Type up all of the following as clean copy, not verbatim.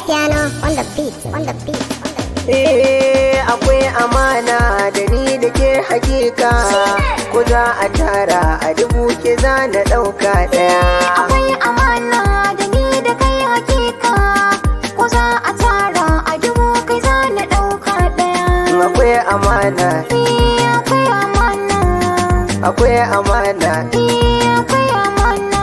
Piano on the beat, on the beat, on the beat. Akwai amana da ni da ke hakika, ko za a tara a dubu ke za na ɗauka ɗaya. Akwai amana da ni da kai hakika, ko za a tara a dubu kai za na ɗauka ɗaya. Akwai amana, akwai amana, akwai amana, akwai amana.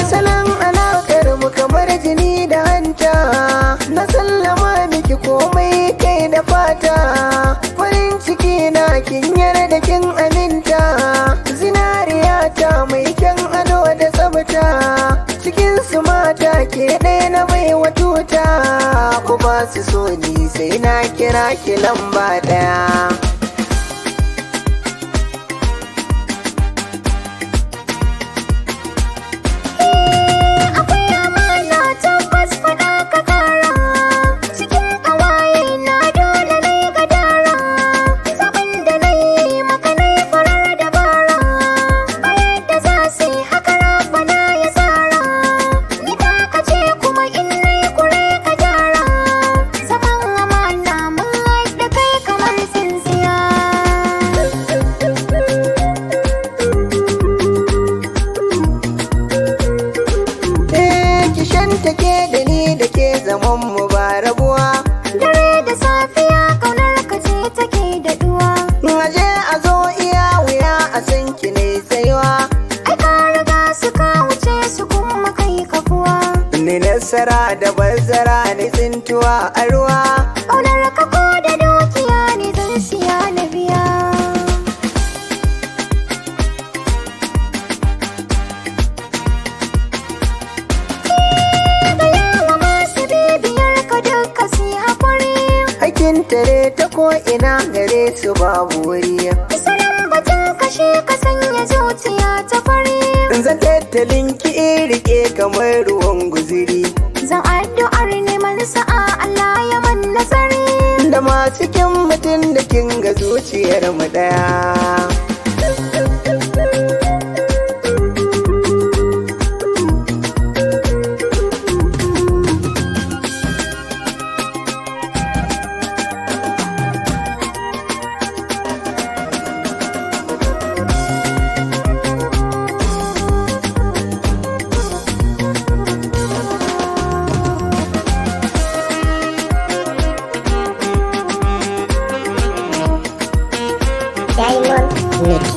Salon alaƙar mu kamar jini da hanta, na sallama miki komai kai da fata. Farin ciki na kin yarda kin aminta, zinariya ta mai kyan ado da tsabta. Cikin su mata ke ɗaya na bai wa tuta, ku ba su so ni sai na kira ki lamba ɗaya. Take da ni da ke zaman mu ba rabuwa, dare da safiya kaunar ka ce take da duwa. Aje a zo iya wuya a san ki ne tsayuwa, ai ka riga suka wuce su kuma kai kafuwa. ni nasara da bazara ne tsintuwa a ruwa, kaunar ka ko da dukiya ne zan siya na biya. Aikin tare ta ko ina gare su babu wuri, sanin batun kashe ka sanya zuciya ta fari. zan tattalin ki rike kamar ruwan guziri, zan addu'ar neman sa'a Allah ya man nasari. da masu kin mutum da kin ga zuciyar mu daya. Diamond Mix.